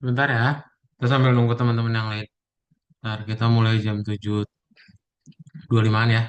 Bentar ya. Kita sambil nunggu teman-teman yang lain. Bentar, kita mulai jam 7.25 ya.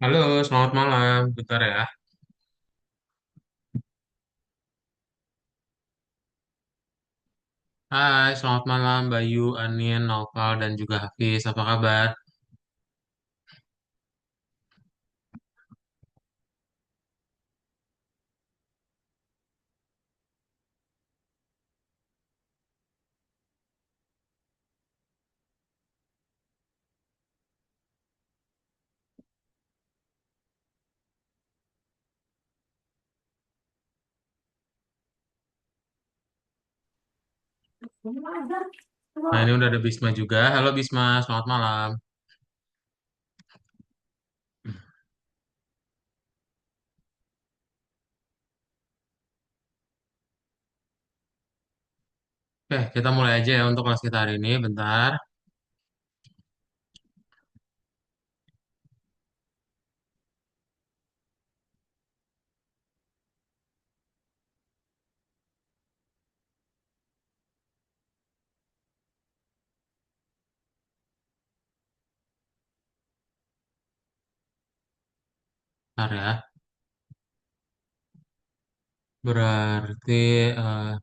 Halo, selamat malam. Bentar ya. Hai, selamat malam Bayu, Anin, Naufal, dan juga Hafiz. Apa kabar? Nah, ini udah ada Bisma juga. Halo Bisma, selamat malam. Oke, kita mulai aja ya untuk kelas kita hari ini. Bentar. Bentar ya. Berarti, eh,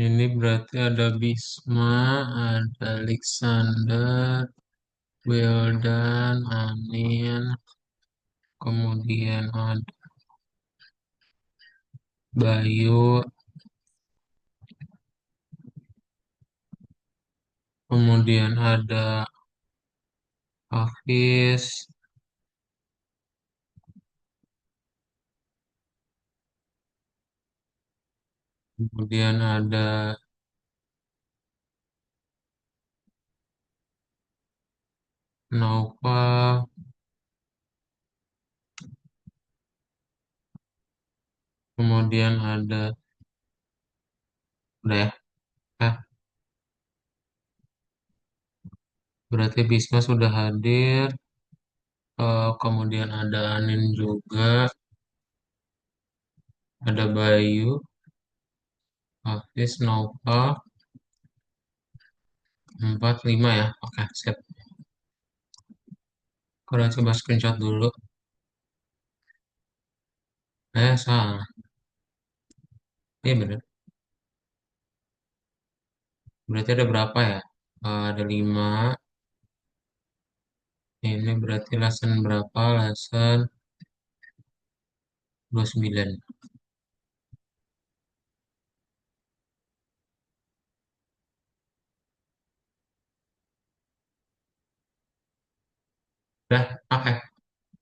Ini berarti ada Bisma, ada Alexander, Wildan, Anin, kemudian ada Bayu, kemudian ada Hafiz, kemudian ada Naufal, kemudian ada, udah ya, eh, berarti Bisma sudah hadir, kemudian ada Anin juga, ada Bayu, Hafiz, Naufal, 4, 5 ya, oke, sip. Kurang coba screenshot dulu, salah, iya bener, berarti ada berapa ya? Ada 5, ini berarti lesson berapa? Lesson 29. Udah, oke,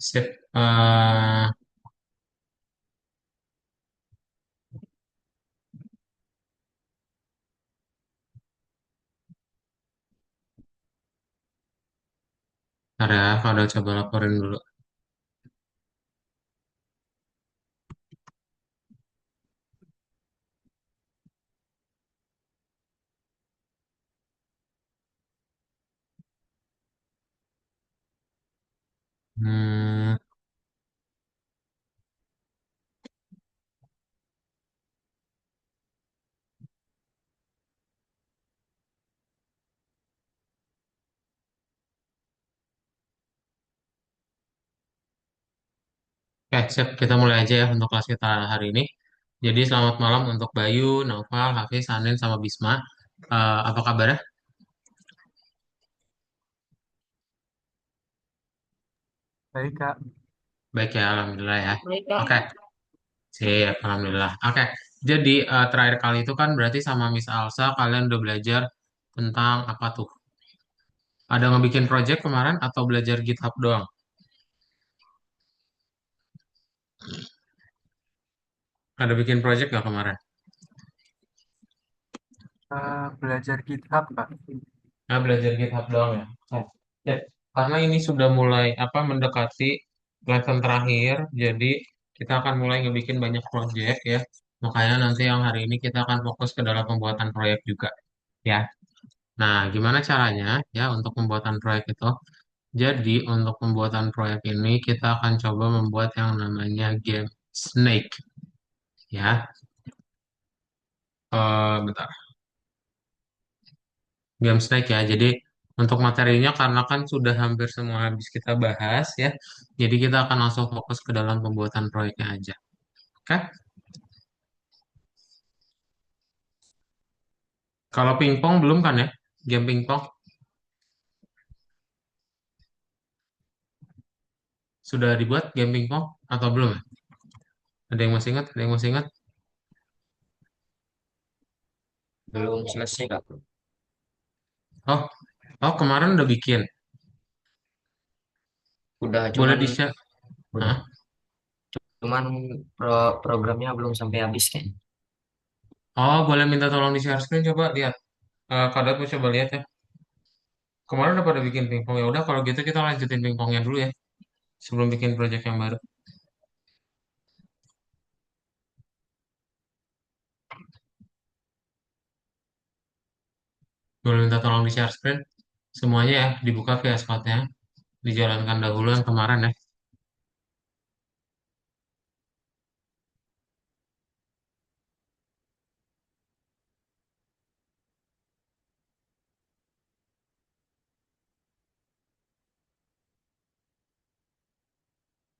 sip. Ntar ya, kalau udah coba laporin dulu. Hmm, oke, sip. Kita mulai aja ya untuk kelas kita hari ini. Jadi selamat malam untuk Bayu, Naufal, Hafiz, Anin, sama Bisma. Apa kabarnya? Baik, Kak. Baik ya, Alhamdulillah ya. Oke, sip, Alhamdulillah. Oke, jadi terakhir kali itu kan berarti sama Miss Alsa kalian udah belajar tentang apa tuh? Ada ngebikin project kemarin atau belajar GitHub doang? Ada bikin project nggak kemarin? Belajar GitHub, Kak. Nah, belajar GitHub doang ya. Oh. Ya, karena ini sudah mulai apa mendekati lesson terakhir, jadi kita akan mulai ngebikin banyak project ya. Makanya nanti yang hari ini kita akan fokus ke dalam pembuatan proyek juga ya. Nah, gimana caranya ya untuk pembuatan proyek itu? Jadi untuk pembuatan proyek ini kita akan coba membuat yang namanya game Snake ya. Bentar. Game Snake ya. Jadi untuk materinya karena kan sudah hampir semua habis kita bahas ya. Jadi kita akan langsung fokus ke dalam pembuatan proyeknya aja. Oke? Kalau pingpong belum kan ya? Game pingpong sudah dibuat game pingpong atau belum ya? Ada yang masih ingat? Ada yang masih ingat? Belum selesai, Kak. Oh, oh kemarin udah bikin. Udah, Boleh cuman di-share? udah. Hah? Cuman programnya belum sampai habis kan. Oh, boleh minta tolong di-share screen coba lihat. Kadang aku coba lihat ya. Kemarin udah pada bikin pingpong ya udah kalau gitu kita lanjutin pingpongnya dulu ya sebelum bikin project yang baru. Boleh minta tolong di share screen semuanya ya dibuka via spotnya dijalankan dahulu yang kemarin ya.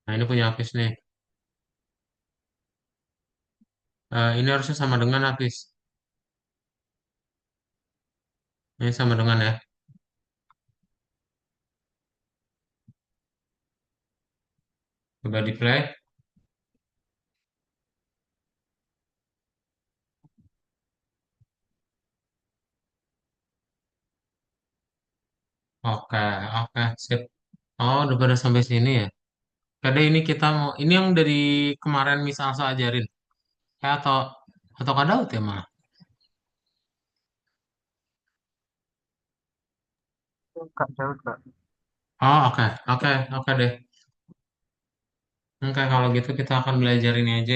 Nah ini punya Hafiz nih. Ini harusnya sama dengan Hafiz. Ini sama dengan ya. Coba di play. Oke, oke, sip. Oh, udah pada sampai sini ya. Kade ini kita mau, ini yang dari kemarin Miss Alsa ajarin. Ya, atau Kak Daud ya malah. Kak Daud, Kak. Oh, oke, oke, oke deh. Oke, kalau gitu kita akan belajar ini aja.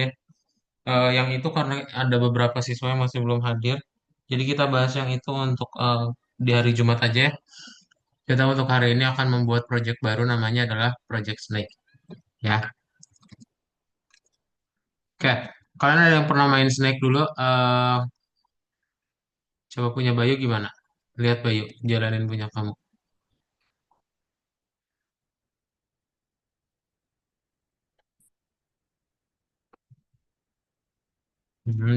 Yang itu karena ada beberapa siswa yang masih belum hadir. Jadi kita bahas yang itu untuk di hari Jumat aja ya. Kita untuk hari ini akan membuat project baru namanya adalah Project Snake. Ya, oke. Kalian ada yang pernah main Snake dulu? Coba punya Bayu gimana? Lihat Bayu, jalanin punya kamu.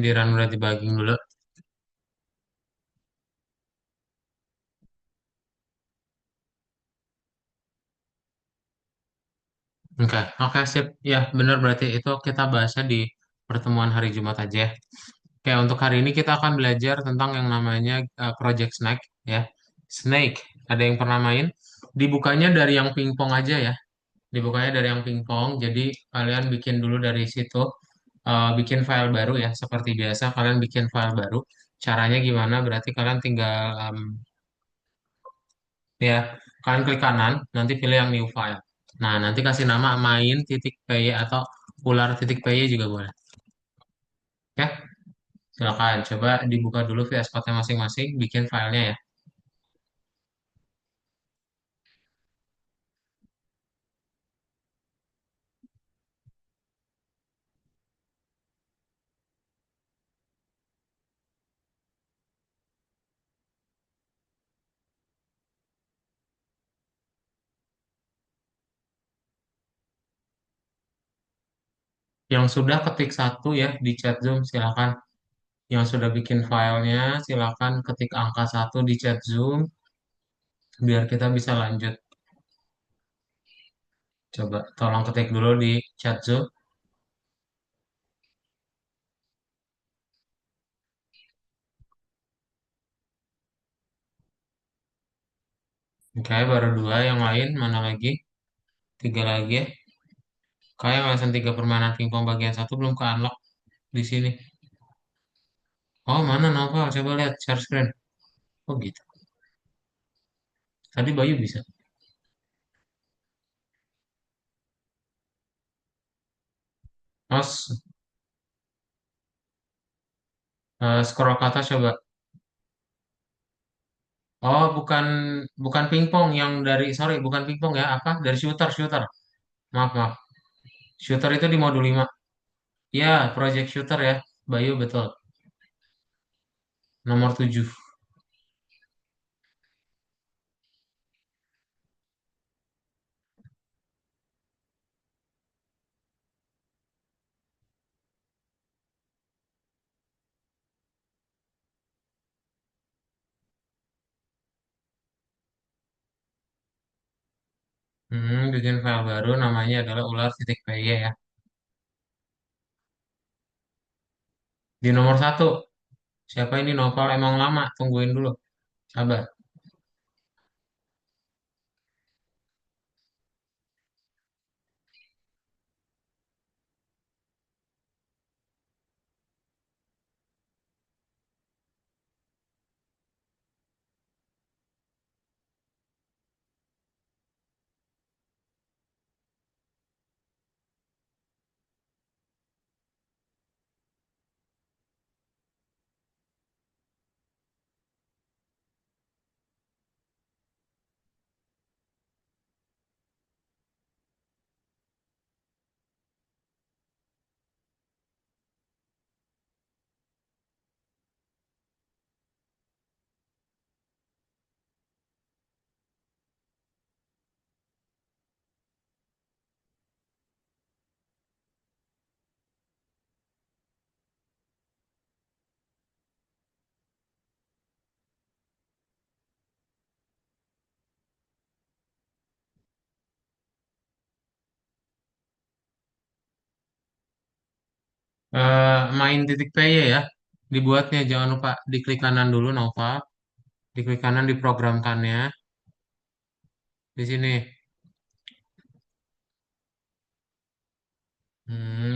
Di run berarti bagging dulu. Oke, oke sip. Ya, benar berarti itu kita bahasnya di pertemuan hari Jumat aja ya. Oke, untuk hari ini kita akan belajar tentang yang namanya Project Snake ya. Snake, ada yang pernah main? Dibukanya dari yang pingpong aja ya. Dibukanya dari yang pingpong. Jadi kalian bikin dulu dari situ, bikin file baru ya. Seperti biasa kalian bikin file baru. Caranya gimana? Berarti kalian tinggal ya, kalian klik kanan, nanti pilih yang new file. Nah, nanti kasih nama main titik py atau ular titik py juga boleh. Ya, silakan coba dibuka dulu VS Code-nya masing-masing, bikin filenya ya. Yang sudah ketik satu ya di chat Zoom silakan. Yang sudah bikin filenya silakan ketik angka satu di chat Zoom biar kita bisa lanjut. Coba tolong ketik dulu di chat Zoom. Oke, baru dua. Yang lain mana lagi? Tiga lagi ya. Kayak yang lesson 3 permainan pingpong bagian satu belum ke unlock di sini. Oh, mana novel? Coba lihat share screen. Oh gitu. Tadi Bayu bisa. Mas, scroll ke atas coba. Oh, bukan bukan pingpong yang dari sorry, bukan pingpong ya, apa? Dari shooter, shooter. Maaf, maaf. Shooter itu di modul 5. Ya, project shooter ya. Bayu betul. Nomor 7. Bikin file baru namanya adalah ular titik py ya. Di nomor satu. Siapa ini novel emang lama? Tungguin dulu. Sabar. Main titik PY ya. Dibuatnya jangan lupa diklik kanan dulu Nova. Diklik kanan diprogramkannya. Di sini.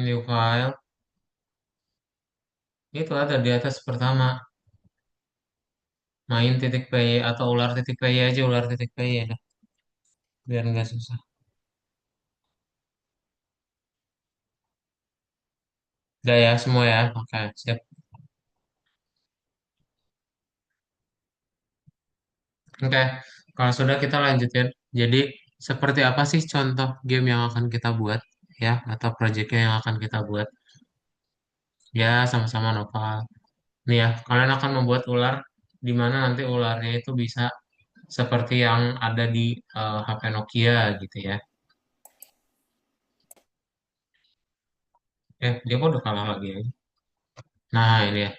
New file. Itu ada di atas pertama. Main titik PY atau ular titik PY aja ular titik PY ya. Biar nggak susah. Udah ya semua ya. Oke, siap. Oke, kalau sudah kita lanjutin. Jadi, seperti apa sih contoh game yang akan kita buat ya atau projectnya yang akan kita buat? Ya, sama-sama novel. Nih ya, kalian akan membuat ular di mana nanti ularnya itu bisa seperti yang ada di HP Nokia gitu ya. Dia kok udah kalah lagi ya. Nah, ini ya.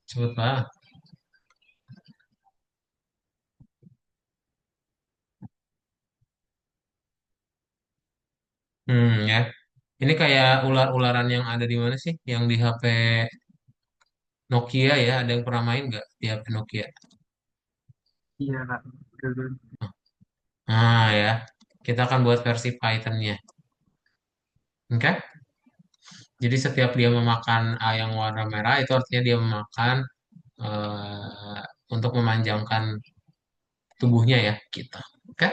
Cepet banget. Ya. Ini kayak ular-ularan yang ada di mana sih? Yang di HP Nokia ya. Ada yang pernah main nggak di HP Nokia? Iya, Kak. Dulu. Nah ya, kita akan buat versi Python-nya. Oke? Jadi setiap dia memakan yang warna merah itu artinya dia memakan eh, untuk memanjangkan tubuhnya ya kita. Oke?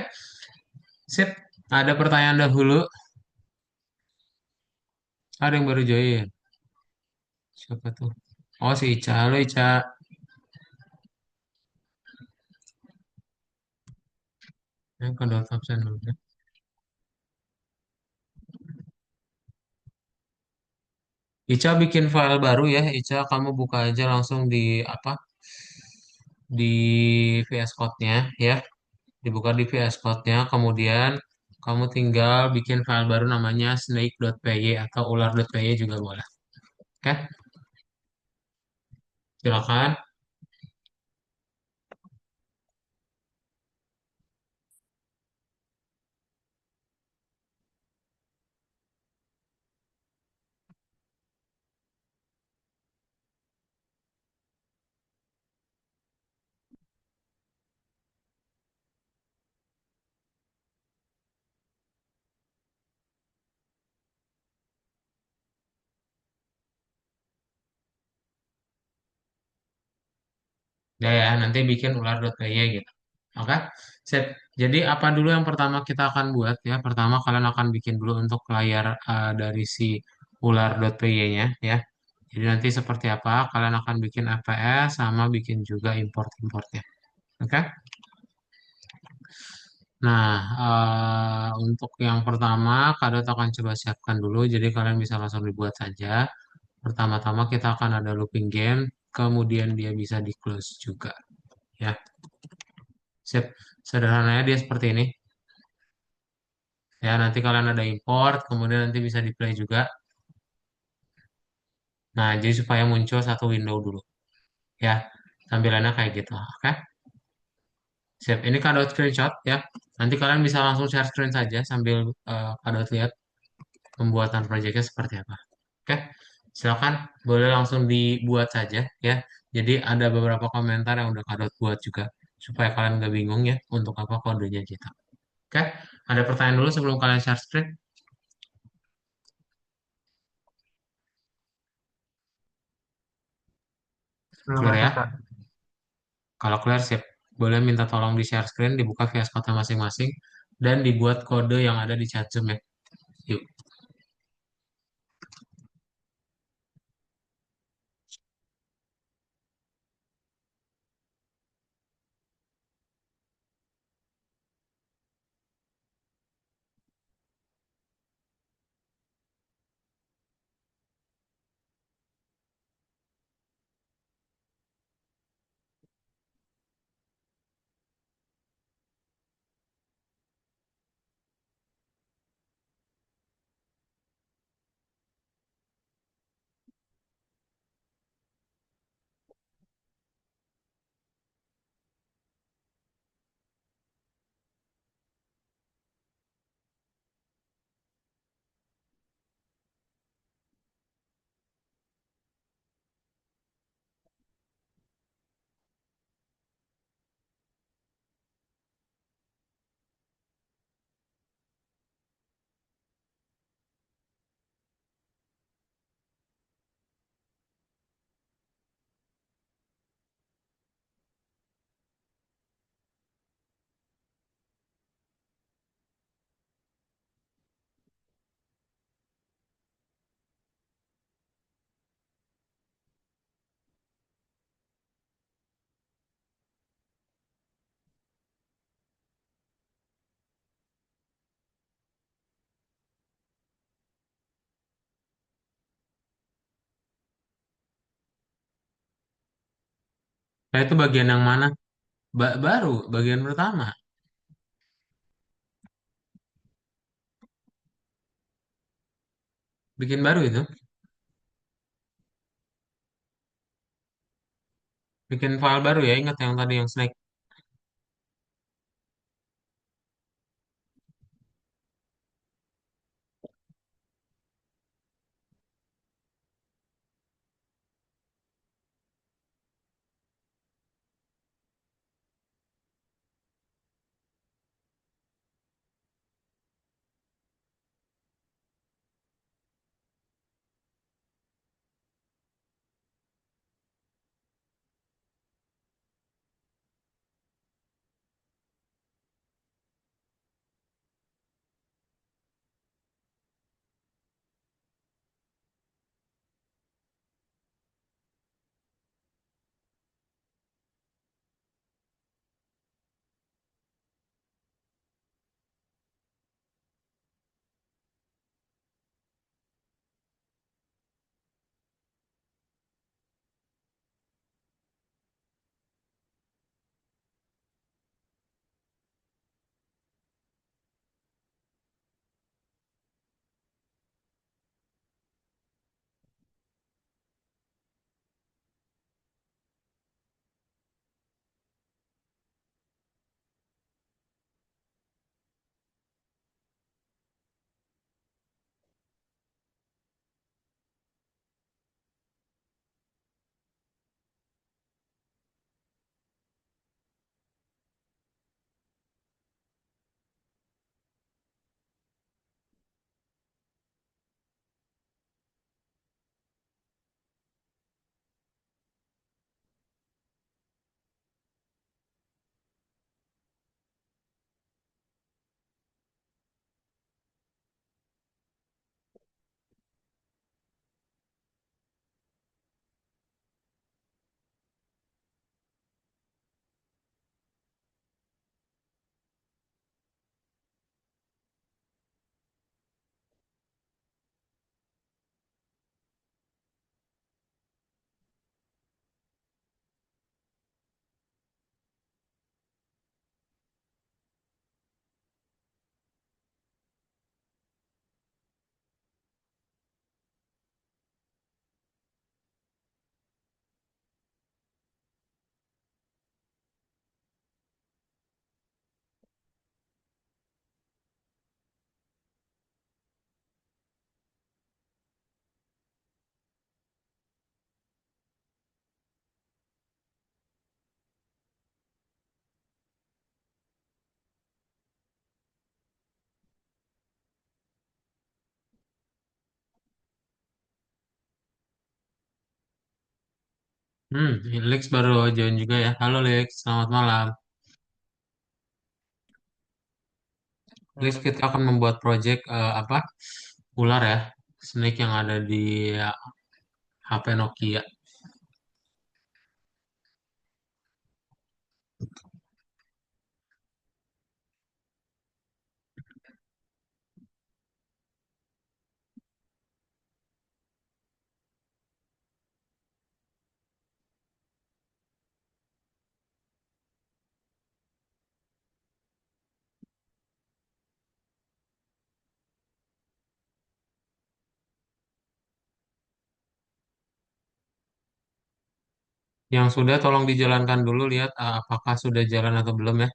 Sip. Ada pertanyaan dahulu. Ada yang baru join. Siapa tuh? Oh si Ica. Halo Ica. Yang kedua absen dulu. Ica bikin file baru ya. Ica kamu buka aja langsung di apa? Di VS Code-nya ya. Dibuka di VS Code-nya. Kemudian kamu tinggal bikin file baru namanya snake.py atau ular.py juga boleh. Oke? Silakan. Ya, nanti bikin ular.py gitu. Oke? Sip. Jadi apa dulu yang pertama kita akan buat ya? Pertama kalian akan bikin dulu untuk layar dari si ular.py-nya ya. Jadi nanti seperti apa? Kalian akan bikin FPS sama bikin juga import-importnya. Oke? Nah, untuk yang pertama, kalian akan coba siapkan dulu. Jadi kalian bisa langsung dibuat saja. Pertama-tama kita akan ada looping game, kemudian dia bisa di close juga. Ya, sip. Sederhananya dia seperti ini. Ya, nanti kalian ada import, kemudian nanti bisa di play juga. Nah, jadi supaya muncul satu window dulu. Ya, tampilannya kayak gitu. Oke, sip. Ini Kak screenshot ya. Nanti kalian bisa langsung share screen saja sambil Kak lihat pembuatan proyeknya seperti apa. Oke, silakan boleh langsung dibuat saja ya. Jadi ada beberapa komentar yang udah Kak buat juga supaya kalian nggak bingung ya untuk apa kodenya kita. Oke, ada pertanyaan dulu sebelum kalian share screen? Belum Clear ada, ya? Kak. Kalau clear sip, boleh minta tolong di share screen, dibuka VS Code masing-masing, dan dibuat kode yang ada di chat Zoom ya. Yuk. Nah, itu bagian yang mana? Baru, bagian pertama. Bikin baru itu. Bikin file baru ya, ingat yang tadi yang Snake. Lex baru join juga ya. Halo Lex, selamat malam. Lex, kita akan membuat project apa? Ular ya. Snake yang ada di HP Nokia. Yang sudah tolong dijalankan dulu, lihat apakah sudah jalan atau belum ya.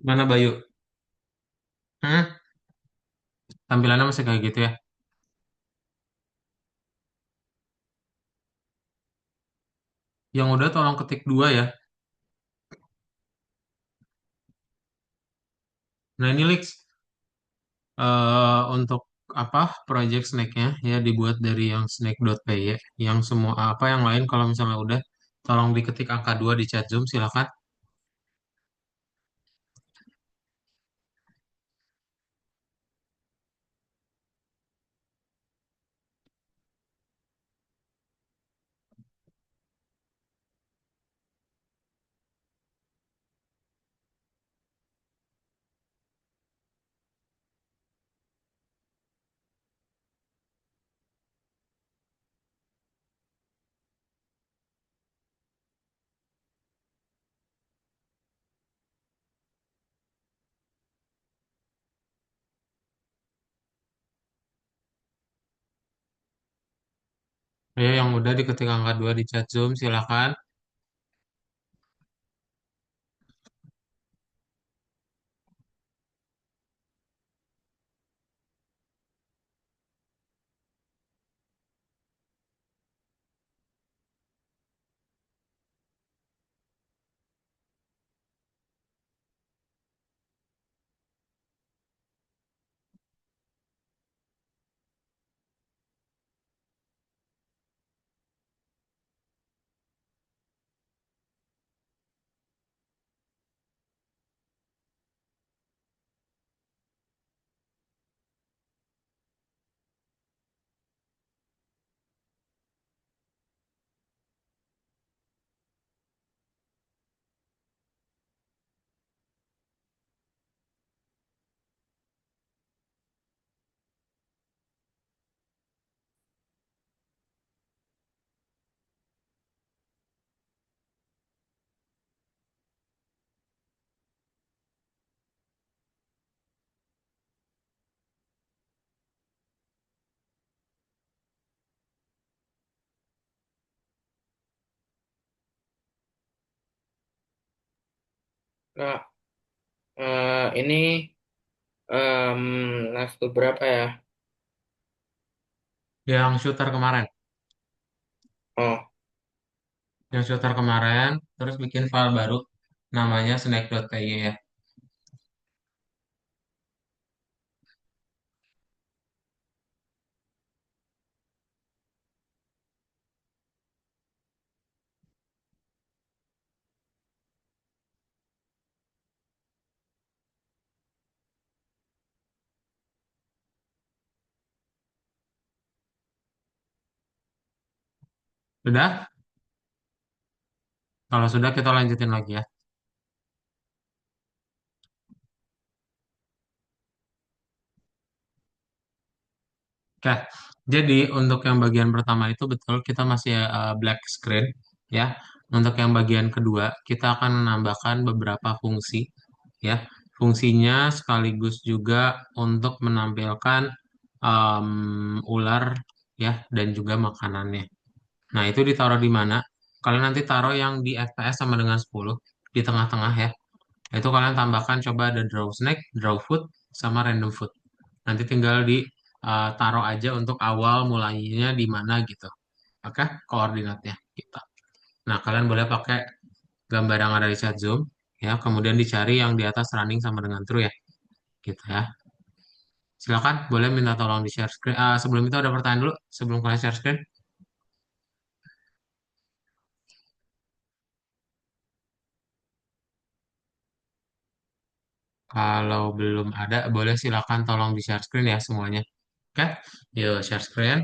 Mana Bayu? Hmm? Tampilannya masih kayak gitu ya. Yang udah tolong ketik dua ya. Nah ini Lex, untuk apa project snack-nya ya dibuat dari yang snack.py, yang semua apa yang lain kalau misalnya udah tolong diketik angka 2 di chat Zoom silakan. Ya yang udah diketik angka 2 di chat Zoom silakan. Kak, ini level berapa ya? Yang shooter kemarin, Oh, yang shooter kemarin, terus bikin file baru namanya snack.py ya. Sudah? Kalau sudah kita lanjutin lagi ya. Oke, jadi untuk yang bagian pertama itu betul kita masih black screen ya. Untuk yang bagian kedua kita akan menambahkan beberapa fungsi ya. Fungsinya sekaligus juga untuk menampilkan ular ya dan juga makanannya. Nah, itu ditaruh di mana? Kalian nanti taruh yang di FPS sama dengan 10 di tengah-tengah ya. Itu kalian tambahkan coba ada draw snack, draw food, sama random food. Nanti tinggal di taruh aja untuk awal mulainya di mana gitu. Oke, koordinatnya kita. Nah, kalian boleh pakai gambar yang ada di chat Zoom ya, kemudian dicari yang di atas running sama dengan true ya. Gitu ya. Silakan, boleh minta tolong di share screen. Sebelum itu ada pertanyaan dulu, sebelum kalian share screen. Kalau belum ada, boleh silakan tolong di share screen ya semuanya. Oke, yuk share screen.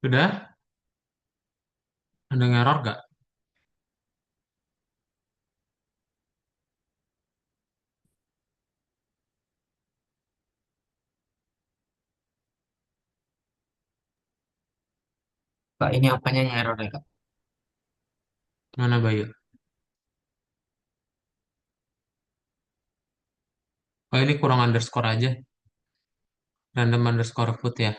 Sudah? Ada yang error gak? Kak, ini apanya yang error ya, Kak? Mana Bayu? Oh ini kurang underscore aja. Random underscore food ya.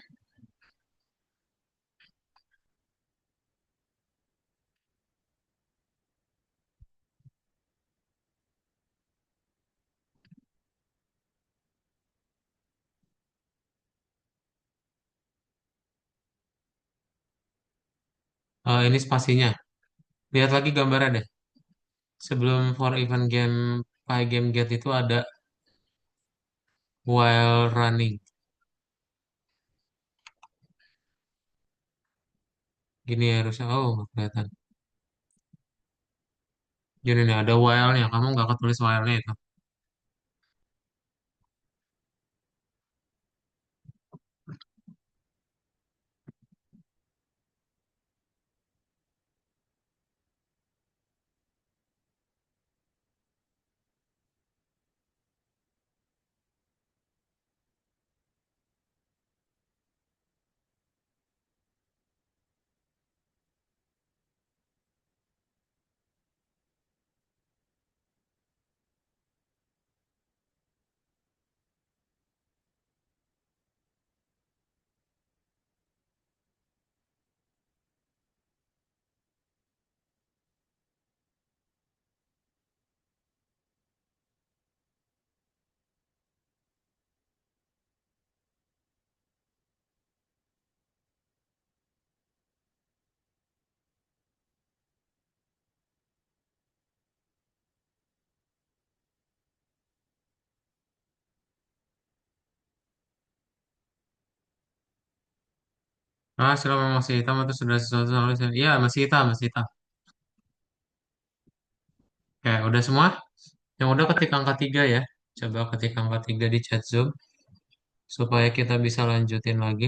Ini spasinya. Lihat lagi gambarnya deh. Sebelum for event game, game get itu ada while running. Gini ya harusnya. Oh, nggak kelihatan. Gini nih, ada while-nya. Kamu nggak ketulis while-nya itu. Ah, selama masih hitam atau sudah sesuatu hal iya, masih hitam, masih hitam. Oke, udah semua? Yang udah ketik angka 3 ya. Coba ketik angka 3 di chat Zoom supaya kita bisa lanjutin lagi.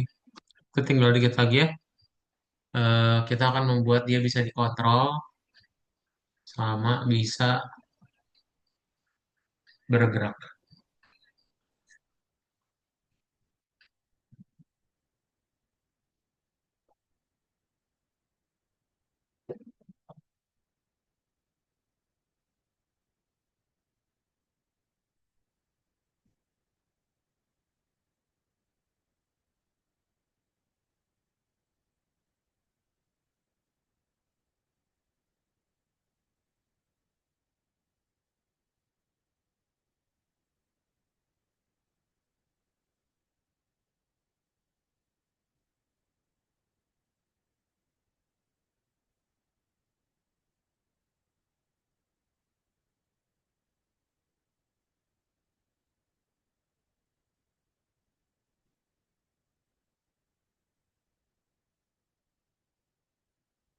Itu tinggal dikit lagi ya. Kita akan membuat dia bisa dikontrol sama bisa bergerak.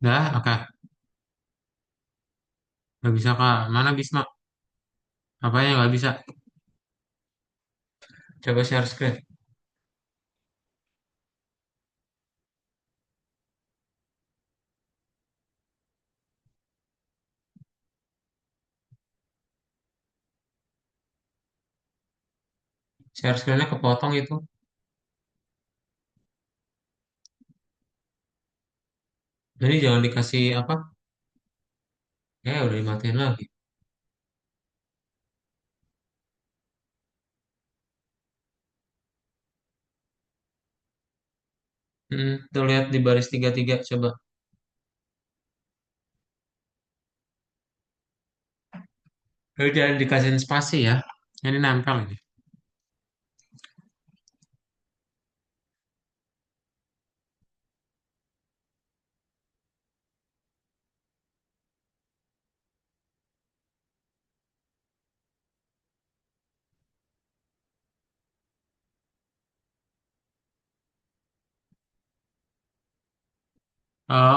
Nah, oke. Nggak bisa, Kak. Mana Bisma? Apanya nggak bisa? Coba share screen. Share screen-nya kepotong itu. Jadi jangan dikasih apa? Udah dimatiin lagi. Tuh lihat di baris 33 coba. Jangan dikasih spasi ya. Ini nempel ini.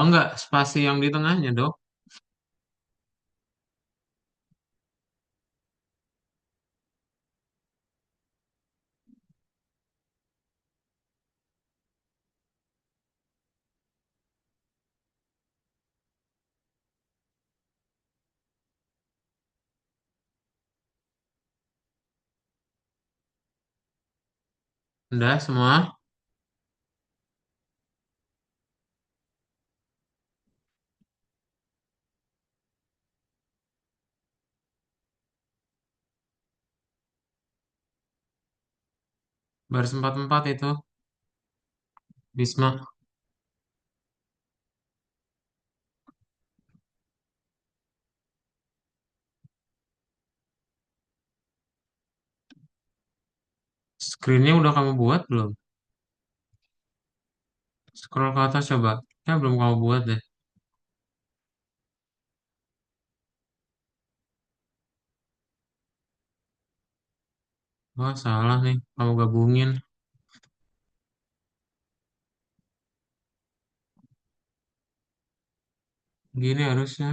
Enggak, spasi yang di tengahnya dong. Udah semua? Baris 44 itu, Bisma. Screennya udah kamu buat belum? Scroll ke atas coba. Ya belum kamu buat deh. Wah salah nih, kamu gabungin. Gini harusnya.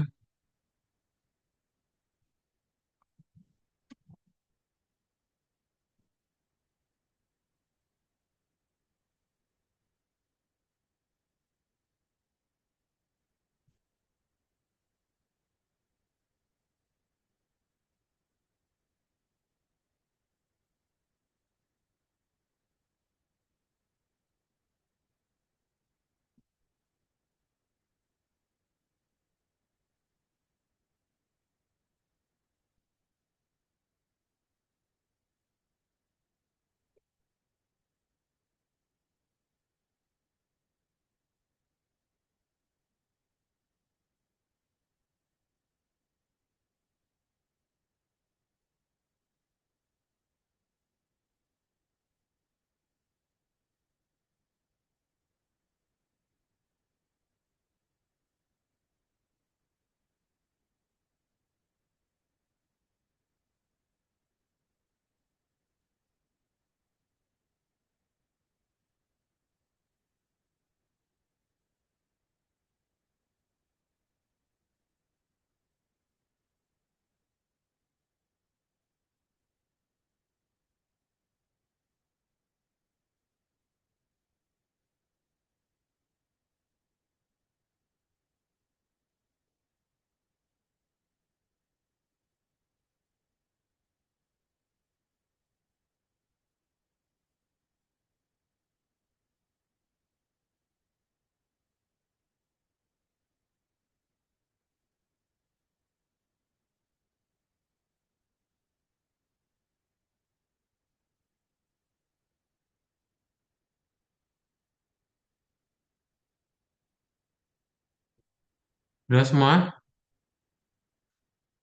Udah semua?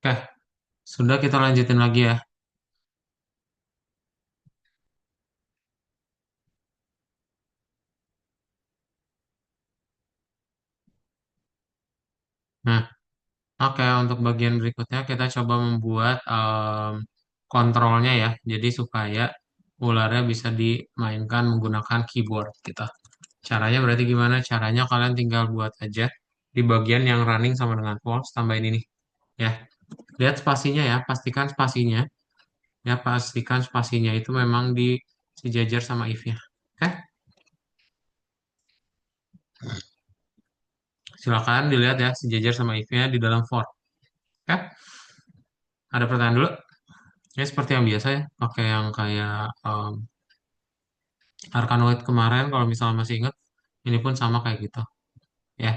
Oke, sudah kita lanjutin lagi ya. Nah, oke untuk bagian berikutnya kita coba membuat kontrolnya ya. Jadi supaya ularnya bisa dimainkan menggunakan keyboard kita. Caranya berarti gimana? Caranya kalian tinggal buat aja di bagian yang running sama dengan false, tambahin ini. Ya, lihat spasinya ya, pastikan spasinya. Ya, pastikan spasinya itu memang di sejajar sama if-nya. Oke, silakan dilihat ya sejajar sama if-nya di dalam for. Oke, ada pertanyaan dulu? Ya, seperti yang biasa ya, pakai yang kayak Arkanoid kemarin, kalau misalnya masih ingat, ini pun sama kayak gitu. Ya,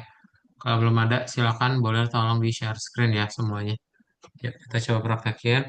kalau belum ada, silakan boleh tolong di share screen ya semuanya. Ya, kita coba praktekin.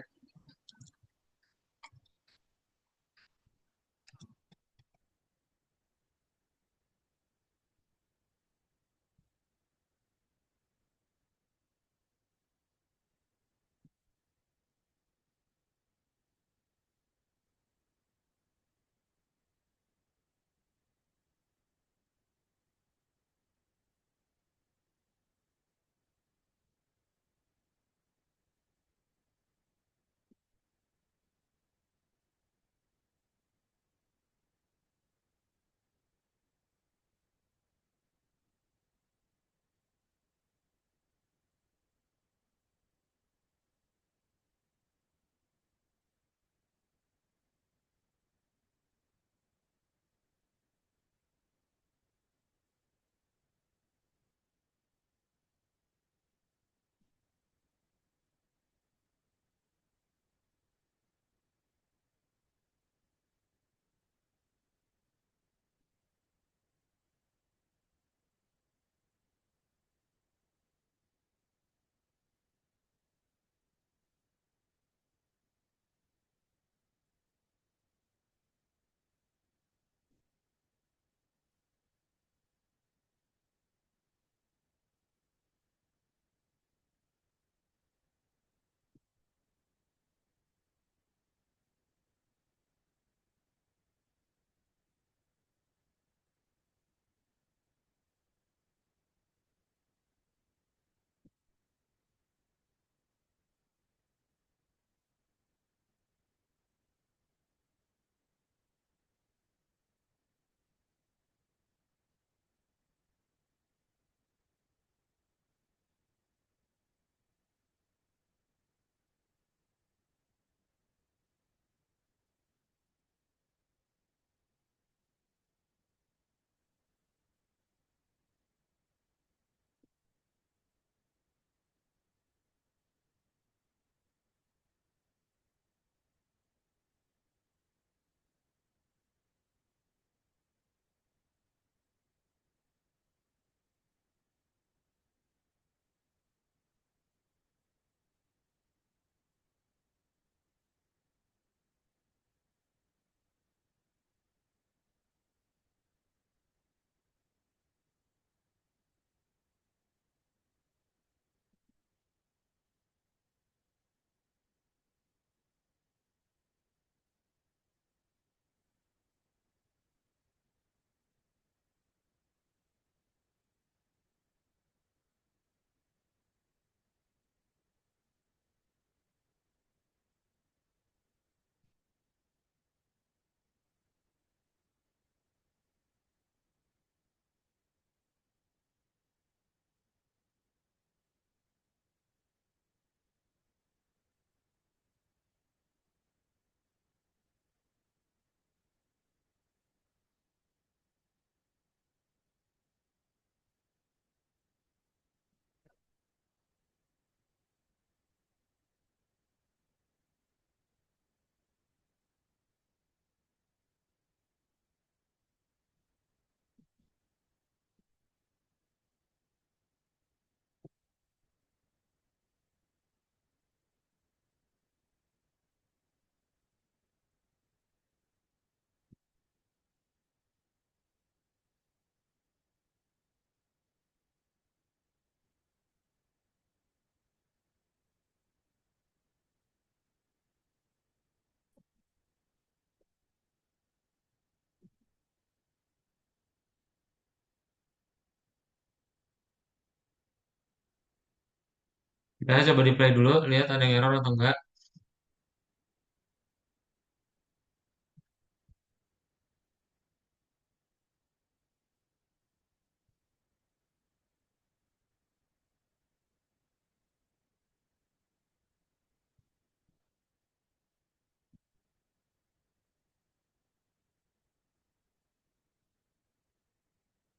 Ya, coba di play dulu, lihat ada yang error atau enggak.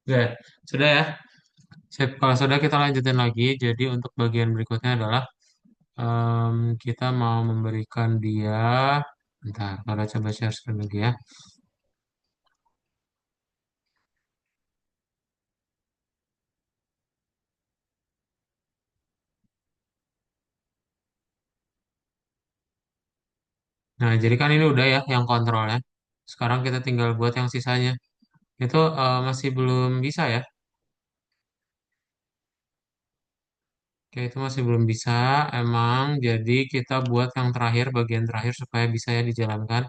Oke, sudah ya. Sip, kalau sudah kita lanjutin lagi. Jadi untuk bagian berikutnya adalah kita mau memberikan dia, bentar, kalau coba share screen lagi ya. Nah, jadi kan ini udah ya yang kontrolnya. Sekarang kita tinggal buat yang sisanya. Itu masih belum bisa ya. Oke, itu masih belum bisa. Emang, jadi kita buat yang terakhir, bagian terakhir supaya bisa ya dijalankan.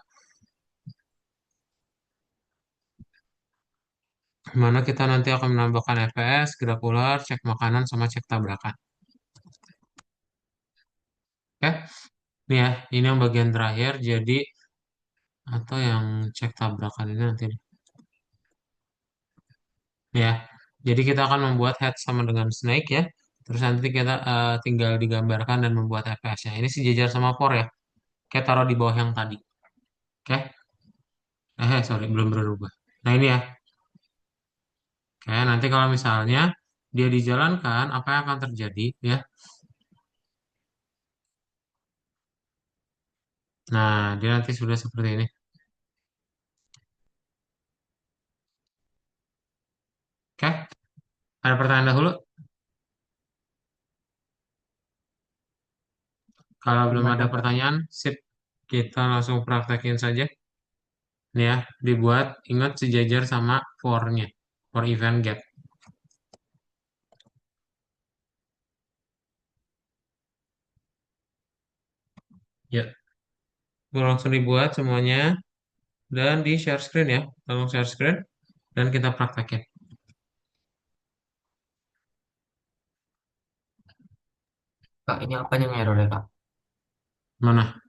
Mana kita nanti akan menambahkan FPS, gerak ular, cek makanan, sama cek tabrakan. Oke, ini ya, ini yang bagian terakhir. Jadi, atau yang cek tabrakan ini nanti. Ya, jadi kita akan membuat head sama dengan snake ya. Terus nanti kita tinggal digambarkan dan membuat FPS-nya. Ini sejajar sama for ya. Kayak taruh di bawah yang tadi. Oke, sorry, belum berubah. Nah ini ya. Oke, nanti kalau misalnya dia dijalankan, apa yang akan terjadi ya? Nah, dia nanti sudah seperti ini. Oke, ada pertanyaan dahulu? Kalau belum Belum ada ada, Kak. pertanyaan, sip. Kita langsung praktekin saja. Nih ya, dibuat, ingat sejajar sama for-nya. For event get. Ya, langsung dibuat semuanya. Dan di share screen ya. Langsung share screen. Dan kita praktekin. Kak, ini apanya yang error ya, Kak? Mana?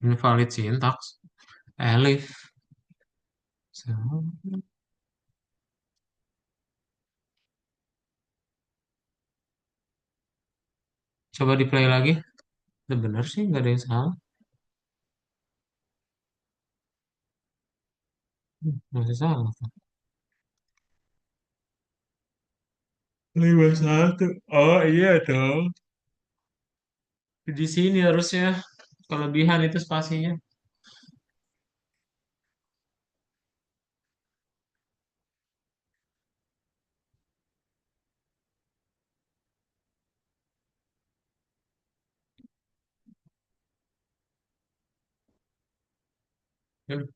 Invalid syntax. Elif. So, coba di play lagi. Udah bener sih, nggak ada yang salah. Masih salah. 51. Oh iya dong. Di sini harusnya kelebihan itu spasinya. Aduh,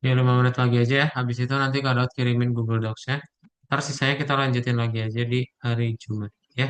Ya 5 menit lagi aja ya. Habis itu nanti Kak Daud kirimin Google Docs-nya. Ntar sisanya kita lanjutin lagi aja di hari Jumat ya.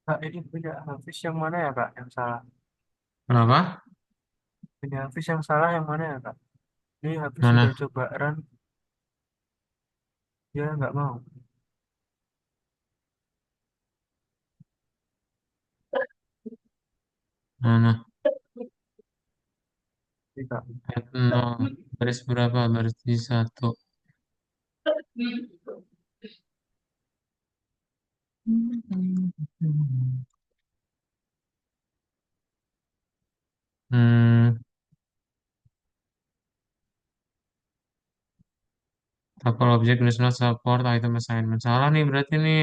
Kak, ini punya Hafiz yang mana ya Kak yang salah? Kenapa? Punya Hafiz yang salah yang mana ya Kak? Ini Hafiz sudah Mana? coba run, dia nggak mau. Mana? Ini Kak, Ayat 0. Baris berapa? Baris di satu. Hmm, Couple object does not support item assignment. Salah nih berarti nih.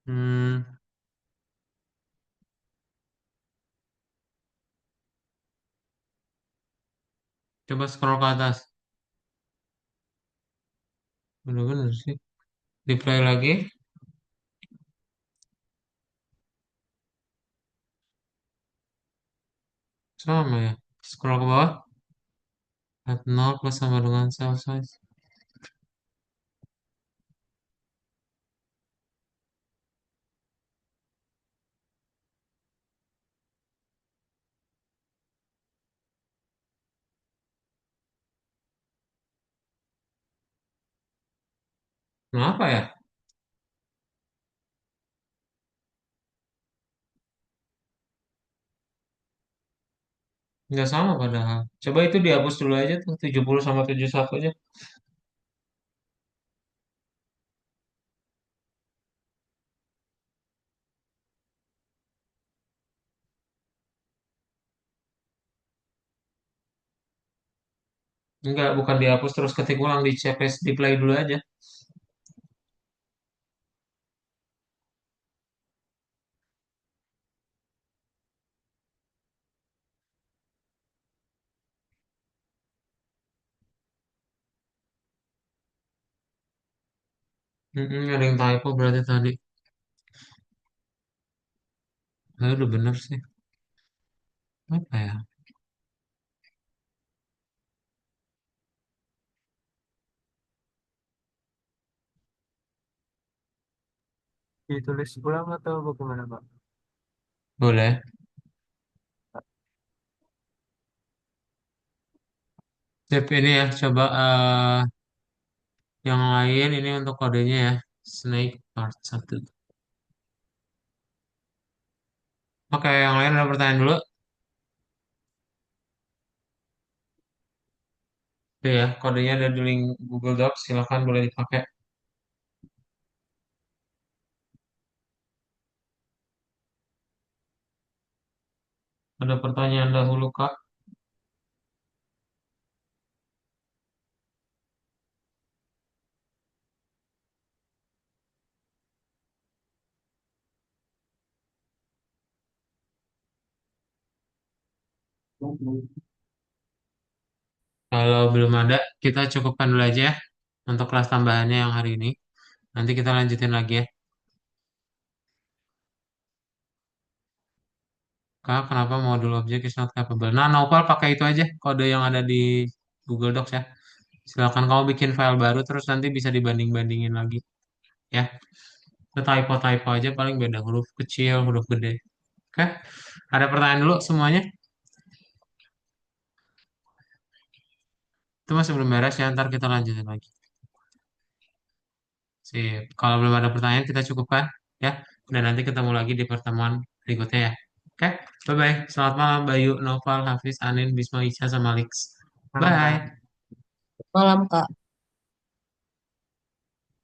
Hmm, Coba scroll ke atas. Bener-bener sih. Di play lagi. Sama ya. Scroll ke bawah. At 0 plus sama dengan cell size. Kenapa ya? Nggak sama padahal. Coba itu dihapus dulu aja tuh. 70 sama 71 aja. Enggak, bukan dihapus terus ketik ulang di CPS di play dulu aja. Ada yang typo berarti tadi. Udah bener sih. Apa ya? ditulis ulang atau bagaimana Pak? Boleh. Sip ini ya, coba yang lain ini untuk kodenya ya. Snake part 1. Oke, yang lain ada pertanyaan dulu. Itu ya, kodenya ada di link Google Docs, silakan boleh dipakai. Ada pertanyaan dahulu, Kak? Kalau belum ada, kita cukupkan dulu aja ya untuk kelas tambahannya yang hari ini. Nanti kita lanjutin lagi ya. Kak, kenapa modul objek is not capable? Nah, Nopal pakai itu aja, kode yang ada di Google Docs ya. Silakan kamu bikin file baru, terus nanti bisa dibanding-bandingin lagi ya. Itu typo-typo aja, paling beda huruf kecil, huruf gede. Oke, ada pertanyaan dulu semuanya? Itu masih belum beres ya, ntar kita lanjutin lagi. Sip. Kalau belum ada pertanyaan, kita cukupkan ya. Dan nanti ketemu lagi di pertemuan berikutnya ya. Oke, bye-bye. Selamat malam, Bayu, Noval, Hafiz, Anin, Bisma, Ica, sama Lix. Malam, Kak. Bye. Malam, Kak.